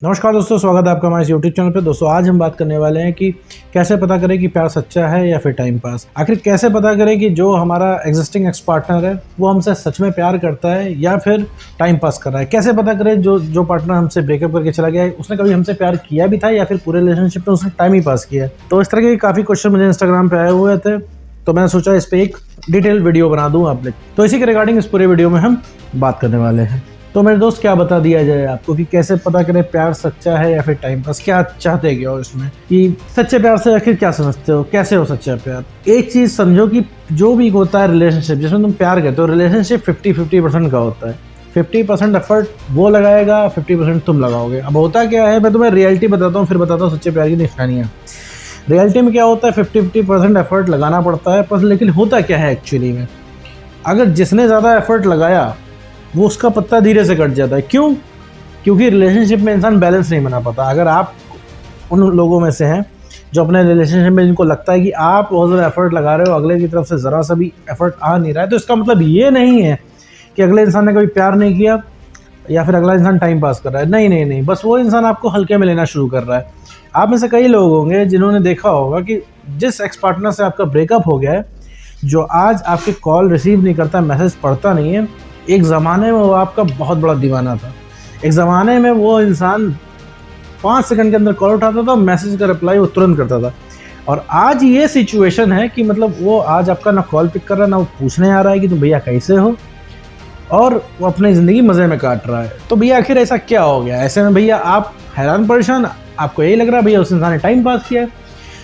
नमस्कार दोस्तों, स्वागत है आपका हमारे यूट्यूब चैनल पे। दोस्तों आज हम बात करने वाले हैं कि कैसे पता करें कि प्यार सच्चा है या फिर टाइम पास। आखिर कैसे पता करें कि जो हमारा एग्जिस्टिंग एक्स पार्टनर है वो हमसे सच में प्यार करता है या फिर टाइम पास कर रहा है। कैसे पता करें जो पार्टनर हमसे ब्रेकअप करके चला गया है उसने कभी हमसे प्यार किया भी था या फिर पूरे रिलेशनशिप में उसने टाइम ही पास किया है। तो इस तरह के काफ़ी क्वेश्चन मुझे इंस्टाग्राम पे आए हुए थे, तो मैंने सोचा इस पर एक डिटेल वीडियो बना दूँ आप लोग। तो इसी के रिगार्डिंग इस पूरे वीडियो में हम बात करने वाले हैं। तो मेरे दोस्त क्या बता दिया जाए आपको कि कैसे पता करें प्यार सच्चा है या फिर टाइम पास। क्या चाहते क्या हो इसमें कि सच्चे प्यार से आखिर क्या समझते हो, कैसे हो सच्चा प्यार। एक चीज़ समझो कि जो भी होता है रिलेशनशिप जिसमें तुम प्यार करते हो, रिलेशनशिप 50-50% का होता है। 50% एफर्ट वो लगाएगा, 50% तुम लगाओगे। अब होता क्या है, मैं तुम्हें रियलिटी बताता हूँ फिर बताता हूँ सच्चे प्यार की निशानियाँ। रियलिटी में क्या होता है, 50-50% एफर्ट लगाना पड़ता है, पर लेकिन होता क्या है एक्चुअली में, अगर जिसने ज़्यादा एफर्ट लगाया वो उसका पत्ता धीरे से कट जाता है। क्यों? क्योंकि रिलेशनशिप में इंसान बैलेंस नहीं बना पाता। अगर आप उन लोगों में से हैं जो अपने रिलेशनशिप में जिनको लगता है कि आप बहुत ज़्यादा एफर्ट लगा रहे हो, अगले की तरफ से ज़रा सा भी एफर्ट आ नहीं रहा है, तो इसका मतलब ये नहीं है कि अगले इंसान ने कभी प्यार नहीं किया या फिर अगला इंसान टाइम पास कर रहा है। नहीं नहीं नहीं, बस वो इंसान आपको हल्के में लेना शुरू कर रहा है। आप में से कई लोग होंगे जिन्होंने देखा होगा कि जिस एक्स पार्टनर से आपका ब्रेकअप हो गया है, जो आज आपके कॉल रिसीव नहीं करता, मैसेज पढ़ता नहीं है, एक ज़माने में वो आपका बहुत बड़ा दीवाना था। एक ज़माने में वो इंसान 5 सेकंड के अंदर कॉल उठाता था, मैसेज का रिप्लाई वो तुरंत करता था। और आज ये सिचुएशन है कि मतलब वो आज आपका ना कॉल पिक कर रहा है, ना वो पूछने आ रहा है कि तुम भैया कैसे हो, और वो अपनी ज़िंदगी मज़े में काट रहा है। तो भैया आखिर ऐसा क्या हो गया? ऐसे में भैया आप हैरान परेशान, आपको यही लग रहा है भैया उस इंसान ने टाइम पास किया है,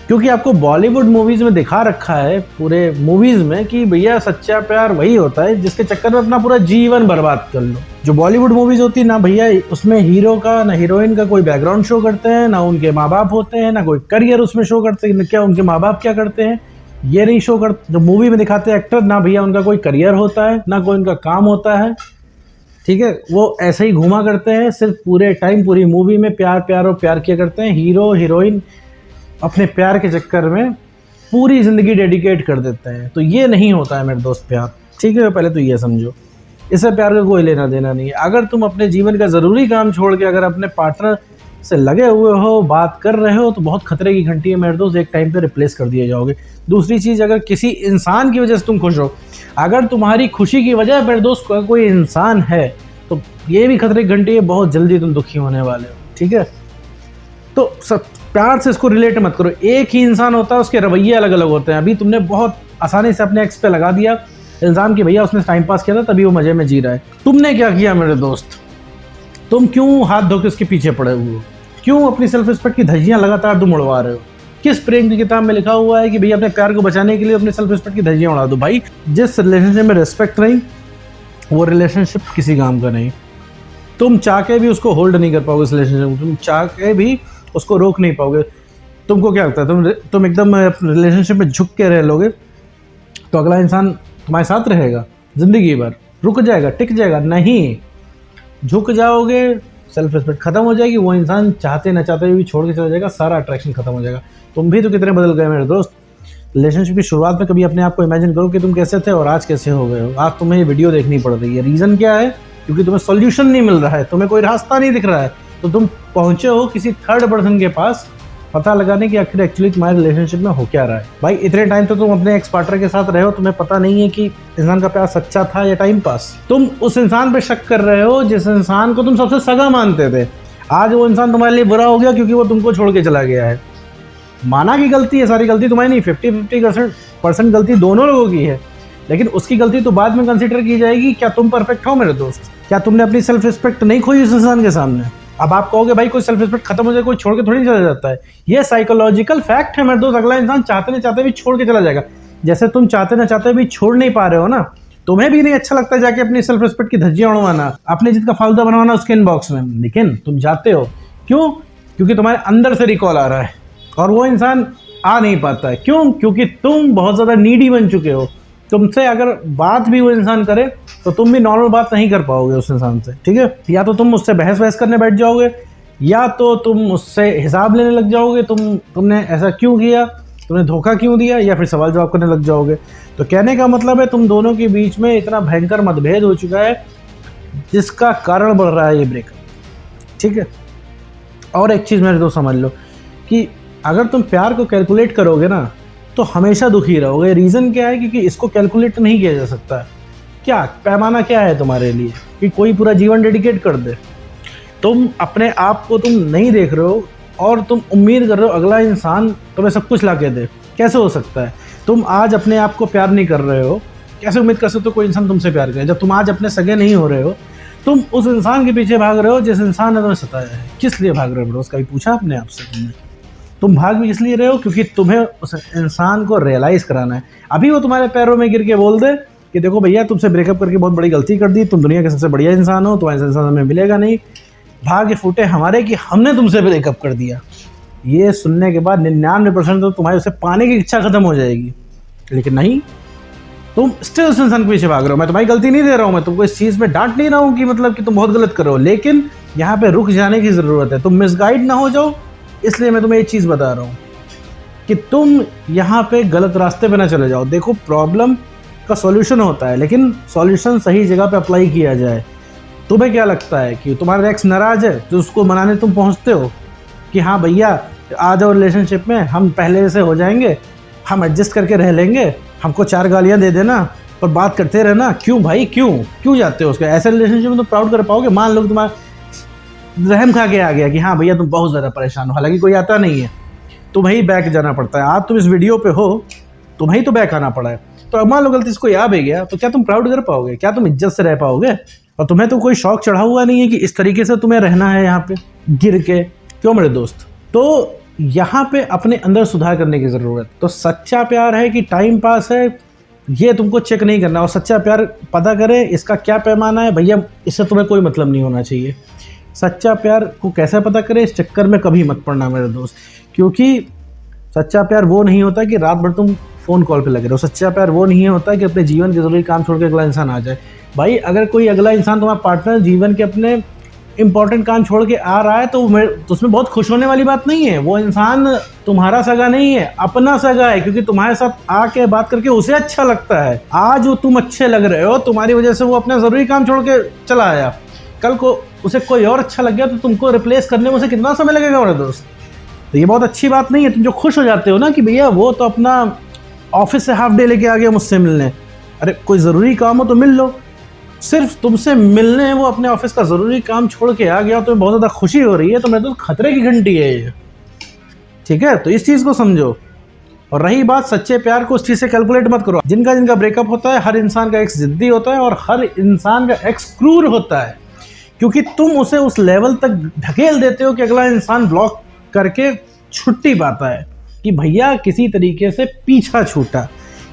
क्योंकि आपको बॉलीवुड मूवीज़ में दिखा रखा है, पूरे मूवीज़ में, कि भैया सच्चा प्यार वही होता है जिसके चक्कर में अपना पूरा जीवन बर्बाद कर लो। जो बॉलीवुड मूवीज़ होती है ना भैया, उसमें हीरो का ना हीरोइन का कोई बैकग्राउंड शो करते हैं, ना उनके माँ बाप होते हैं, ना कोई करियर उसमें शो करते हैं, क्या उनके माँ बाप क्या करते हैं ये नहीं शो करते। जो मूवी में दिखाते हैं एक्टर, ना भैया उनका कोई करियर होता है, ना कोई उनका काम होता है। ठीक है, वो ऐसे ही घूमा करते हैं, सिर्फ पूरे टाइम पूरी मूवी में प्यार प्यार और प्यार किया करते हैं। हीरो हीरोइन अपने प्यार के चक्कर में पूरी ज़िंदगी डेडिकेट कर देते हैं। तो ये नहीं होता है मेरे दोस्त प्यार। ठीक है, पहले तो ये समझो, इससे प्यार का कोई लेना देना नहीं है। अगर तुम अपने जीवन का ज़रूरी काम छोड़ के अगर अपने पार्टनर से लगे हुए हो, बात कर रहे हो, तो बहुत खतरे की घंटी है मेरे दोस्त, एक टाइम पे रिप्लेस कर दिए जाओगे। दूसरी चीज़, अगर किसी इंसान की वजह से तुम खुश हो, अगर तुम्हारी खुशी की वजह मेरे दोस्त कोई इंसान है, तो ये भी खतरे की घंटी है, बहुत जल्दी तुम दुखी होने वाले हो। ठीक है, तो सब प्यार से इसको रिलेट मत करो। एक ही इंसान होता है, उसके रवैये अलग अलग होते हैं। अभी तुमने बहुत आसानी से अपने एक्स पे लगा दिया इल्ज़ाम कि भैया उसने टाइम पास किया था तभी वो मज़े में जी रहा है। तुमने क्या किया मेरे दोस्त? तुम क्यों हाथ धो के उसके पीछे पड़े हुए हो? क्यों अपनी सेल्फ रिस्पेक्ट की धज्जियाँ लगातार तुम उड़वा रहे हो? किस प्रेम की किताब में लिखा हुआ है कि भैया अपने प्यार को बचाने के लिए अपनी सेल्फ रिस्पेक्ट की धज्जियाँ उड़ा दो? भाई, जिस रिलेशनशिप में रिस्पेक्ट नहीं, वो रिलेशनशिप किसी काम का नहीं। तुम चाह के भी उसको होल्ड नहीं कर पाओगे इस रिलेशनशिप में, तुम चाह के भी उसको रोक नहीं पाओगे। तुमको क्या लगता है, तुम एकदम रिलेशनशिप में झुक के रह लोगे तो अगला इंसान तुम्हारे साथ रहेगा ज़िंदगी भर? रुक जाएगा, टिक जाएगा? नहीं, झुक जाओगे, सेल्फ रिस्पेक्ट खत्म हो जाएगी, वो इंसान चाहते ना चाहते भी छोड़ के चला जाएगा, सारा अट्रैक्शन खत्म हो जाएगा। तुम भी तो कितने बदल गए मेरे दोस्त। रिलेशनशिप की शुरुआत में कभी अपने आप को इमेजिन करो कि तुम कैसे थे और आज कैसे हो गए हो। आज तुम्हें ये वीडियो देखनी पड़ रही है। रीज़न क्या है? क्योंकि तुम्हें सॉल्यूशन नहीं मिल रहा है, तुम्हें कोई रास्ता नहीं दिख रहा है, तो तुम पहुंचे हो किसी थर्ड पर्सन के पास पता लगाने की आखिर एक्चुअली तुम्हारे रिलेशनशिप में हो क्या रहा है। भाई, इतने टाइम तो तुम अपने एक्स पार्टनर के साथ रहे हो, तुम्हें पता नहीं है कि इंसान का प्यार सच्चा था या टाइम पास। तुम उस इंसान पे शक कर रहे हो जिस इंसान को तुम सबसे सगा मानते थे। आज वो इंसान तुम्हारे लिए बुरा हो गया क्योंकि वो तुमको छोड़ के चला गया है। माना कि गलती है, सारी गलती तुम्हारी नहीं, 50-50% गलती दोनों लोगों की है, लेकिन उसकी गलती तो बाद में कंसिडर की जाएगी। क्या तुम परफेक्ट हो मेरे दोस्त? क्या तुमने अपनी सेल्फ रिस्पेक्ट नहीं खोई उस इंसान के सामने? अब आप कहोगे भाई कोई सेल्फ रिस्पेक्ट खत्म हो जाए, कोई छोड़ के थोड़ी चला जाता है। ये साइकोलॉजिकल फैक्ट है मेरे दोस्त। अगला इंसान चाहते ना चाहते भी छोड़ के चला जाएगा। जैसे तुम चाहते ना चाहते भी छोड़ नहीं पा रहे हो ना, तुम्हें भी नहीं अच्छा लगता जाके अपनी सेल्फ रिस्पेक्ट की धज्जियां उड़वाना, अपनी जिद का फालतू बनवाना उसके इनबॉक्स में, लेकिन तुम जाते हो। क्यों? क्योंकि तुम्हारे अंदर से रिकॉल आ रहा है और वो इंसान आ नहीं पाता है। क्यों? क्योंकि तुम बहुत ज़्यादा नीडी बन चुके हो। तुमसे अगर बात भी वो इंसान करे तो तुम भी नॉर्मल बात नहीं कर पाओगे उस इंसान से। ठीक है, या तो तुम उससे बहस करने बैठ जाओगे, या तो तुम उससे हिसाब लेने लग जाओगे, तुमने ऐसा क्यों किया, तुमने धोखा क्यों दिया, या फिर सवाल जवाब करने लग जाओगे। तो कहने का मतलब है तुम दोनों के बीच में इतना भयंकर मतभेद हो चुका है जिसका कारण बढ़ रहा है ये ब्रेकअप। ठीक है, और एक चीज़ मेरे दोस्त समझ लो कि अगर तुम प्यार को कैलकुलेट करोगे ना तो हमेशा दुखी रहोगे। रीज़न क्या है? क्योंकि इसको कैलकुलेट नहीं किया जा सकता। क्या पैमाना क्या है तुम्हारे लिए कि कोई पूरा जीवन डेडिकेट कर दे? तुम अपने आप को तुम नहीं देख रहे हो और तुम उम्मीद कर रहे हो अगला इंसान तुम्हें सब कुछ ला के दे। कैसे हो सकता है? तुम आज अपने आप को प्यार नहीं कर रहे हो, कैसे उम्मीद कर सकते हो कोई इंसान तुमसे प्यार करे? जब तुम आज अपने सगे नहीं हो रहे हो, तुम उस इंसान के पीछे भाग रहे हो जिस इंसान ने तुम्हें सताया है। किस लिए भाग रहे हो? उसका भी पूछा अपने आप से तुमने? तुम भाग भी इसलिए रहे हो क्योंकि तुम्हें उस इंसान को रियलाइज़ कराना है। अभी वो तुम्हारे पैरों में गिर के बोल दे कि देखो भैया, तुमसे ब्रेकअप करके बहुत बड़ी गलती कर दी, तुम दुनिया के सबसे बढ़िया इंसान हो, तुम्हारे इंसान हमें मिलेगा नहीं, भाग्य फूटे हमारे कि हमने तुमसे ब्रेकअप कर दिया। ये सुनने के बाद 99% तो तुम्हारी उसे पाने की इच्छा खत्म हो जाएगी। लेकिन नहीं, तुम स्टिल उस इंसान के पीछे भाग रहे हो। मैं तुम्हारी गलती नहीं दे रहा हूँ, मैं तुमको इस चीज़ में डांट नहीं रहा हूँ कि मतलब कि तुम बहुत गलत कर रहे हो, लेकिन यहाँ पे रुक जाने की ज़रूरत है। तुम मिसगाइड ना हो जाओ, इसलिए मैं तुम्हें ये चीज़ बता रहा हूँ कि तुम यहाँ पे गलत रास्ते पे ना चले जाओ। देखो, प्रॉब्लम का सॉल्यूशन होता है, लेकिन सॉल्यूशन सही जगह पे अप्लाई किया जाए। तुम्हें क्या लगता है कि तुम्हारा एक्स नाराज़ है तो उसको मनाने तुम पहुँचते हो कि हाँ भैया आ जाओ रिलेशनशिप में, हम पहले से हो जाएंगे, हम एडजस्ट करके रह लेंगे, हमको 4 गालियाँ दे देना पर बात करते रहना। क्यों भाई, क्यों जाते हो उसके? ऐसे रिलेशनशिप में तुम प्राउड कर पाओगे? मान लो तुम्हारा रहम खा के आ गया कि हाँ भैया तुम बहुत ज़्यादा परेशान हो, हालांकि कोई आता नहीं है, तुम्हें ही बैक जाना पड़ता है। आज तुम इस वीडियो पे हो, तुम्हें ही तो बैक आना पड़ा है। तो अब मान लो गलती से कोई आ भी गया तो क्या तुम प्राउड कर पाओगे? क्या तुम इज्जत से रह पाओगे? और तुम्हें तो कोई शौक चढ़ा हुआ नहीं है कि इस तरीके से तुम्हें रहना है यहाँ पे गिर के। क्यों मेरे दोस्त? तो यहाँ पे अपने अंदर सुधार करने की ज़रूरत। तो सच्चा प्यार है कि टाइम पास है, ये तुमको चेक नहीं करना। और सच्चा प्यार पता करे इसका क्या पैमाना है भैया, इससे तुम्हें कोई मतलब नहीं होना चाहिए। सच्चा प्यार को कैसे पता करें, इस चक्कर में कभी मत पड़ना मेरे दोस्त, क्योंकि सच्चा प्यार वो नहीं होता कि रात भर तुम फ़ोन कॉल पे लगे रहो। सच्चा प्यार वो नहीं होता कि अपने जीवन के ज़रूरी काम छोड़ के अगला इंसान आ जाए। भाई अगर कोई अगला इंसान तुम्हारा पार्टनर जीवन के अपने इंपॉर्टेंट काम छोड़ के आ रहा है तो उसमें बहुत खुश होने वाली बात नहीं है। वो इंसान तुम्हारा सगा नहीं है, अपना सगा है, क्योंकि तुम्हारे साथ आके बात करके उसे अच्छा लगता है। आज वो तुम अच्छे लग रहे हो, तुम्हारी वजह से वो अपना ज़रूरी काम छोड़ के चला आया, कल को उसे कोई और अच्छा लग गया तो तुमको रिप्लेस करने में उसे कितना समय लगेगा मेरे दोस्त? तो ये बहुत अच्छी बात नहीं है। तुम जो खुश हो जाते हो ना कि भैया वो तो अपना ऑफिस से हाफ डे लेके आ गया मुझसे मिलने, अरे कोई ज़रूरी काम हो तो मिल लो। सिर्फ तुमसे मिलने वो अपने ऑफिस का ज़रूरी काम छोड़ के आ गया, तो बहुत ज़्यादा खुशी हो रही है, तो मेरे तो खतरे की घंटी है ये। ठीक है, तो इस चीज़ को समझो। और रही बात सच्चे प्यार को, उस चीज़ से कैलकुलेट मत करो। जिनका ब्रेकअप होता है, हर इंसान का एक्स जिद्दी होता है और हर इंसान का एक्स क्रूर होता है, क्योंकि तुम उसे उस लेवल तक ढकेल देते हो कि अगला इंसान ब्लॉक करके छुट्टी पाता है कि भैया किसी तरीके से पीछा छूटा,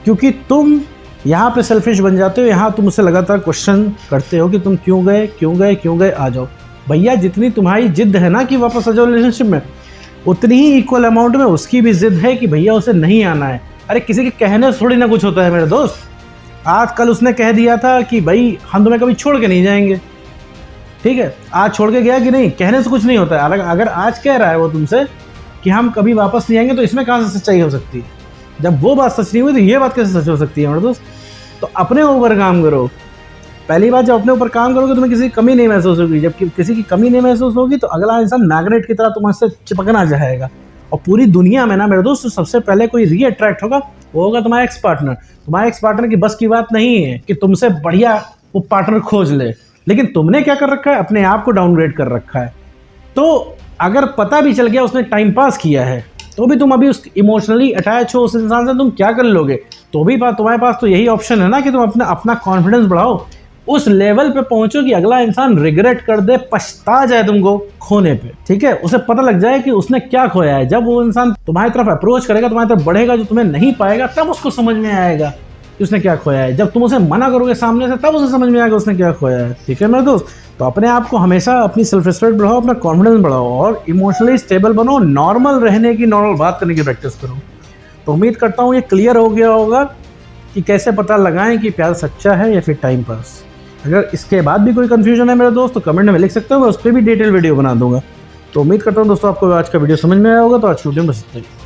क्योंकि तुम यहाँ पे सेल्फिश बन जाते हो। यहाँ तुम उससे लगातार क्वेश्चन करते हो कि तुम क्यों गए, आ जाओ। भैया जितनी तुम्हारी जिद है ना कि वापस आ जाओ रिलेशनशिप में, उतनी ही इक्वल अमाउंट में उसकी भी जिद है कि भैया उसे नहीं आना है। अरे किसी के कहने से थोड़ी ना कुछ होता है मेरे दोस्त। आज कल उसने कह दिया था कि भाई हम तुम्हें कभी छोड़ के नहीं जाएंगे, ठीक है, आज छोड़ के गया कि नहीं, कहने से कुछ नहीं होता है। अगर आज कह रहा है वो तुमसे कि हम कभी वापस नहीं आएंगे, तो इसमें कहाँ से सच्चाई हो सकती है? जब वो बात सच नहीं हुई तो ये बात कैसे सच हो सकती है मेरे दोस्त? तो अपने ऊपर काम करो। पहली बात, जब अपने ऊपर काम करोगे तुम्हें किसी की कमी नहीं महसूस होगी। जब किसी की कमी नहीं महसूस होगी तो अगला इंसान मैग्नेट की तरह तुम्हारे से चिपकना चाहेगा। और पूरी दुनिया में ना मेरे दोस्त, सबसे पहले कोई रीअट्रैक्ट होगा वो होगा तुम्हारा एक्स पार्टनर। तुम्हारे एक्स पार्टनर की बस की बात नहीं है कि तुमसे बढ़िया वो पार्टनर खोज ले, लेकिन तुमने क्या कर रखा है, अपने आप को डाउनग्रेड कर रखा है। तो अगर पता भी चल गया उसने टाइम पास किया है, तो भी तुम अभी उस इमोशनली अटैच हो उस इंसान से, तुम क्या कर लोगे? तो भी तुम्हारे पास तो यही ऑप्शन है ना कि तुम अपना कॉन्फिडेंस बढ़ाओ, उस लेवल पे पहुंचो कि अगला इंसान रिग्रेट कर दे, पछता जाए तुमको खोने पे। ठीक है, उसे पता लग जाए कि उसने क्या खोया है। जब वो इंसान तुम्हारी तरफ अप्रोच करेगा, तुम्हारी तरफ बढ़ेगा, जो तुम्हें नहीं पाएगा, तब उसको समझ में आएगा कि उसने क्या खोया है। जब तुम उसे मना करोगे सामने से, तब उसे समझ में आएगा उसने क्या खोया है। ठीक है मेरे दोस्त, तो अपने आप को हमेशा अपनी सेल्फ रिस्पेक्ट बढ़ाओ, अपना कॉन्फिडेंस बढ़ाओ और इमोशनली स्टेबल बनो। नॉर्मल रहने की, नॉर्मल बात करने की प्रैक्टिस करो। तो उम्मीद करता हूँ ये क्लियर हो गया होगा कि कैसे पता लगाएं कि प्यार सच्चा है या फिर टाइम पास। अगर इसके बाद भी कोई कन्फ्यूजन है मेरे दोस्त तो कमेंट में लिख सकते हो, मैं उस पर भी डिटेल वीडियो बना दूंगा। तो उम्मीद करता हूँ दोस्तों आपको आज का वीडियो समझ में आया होगा। तो आज की वीडियो में बस इतना ही।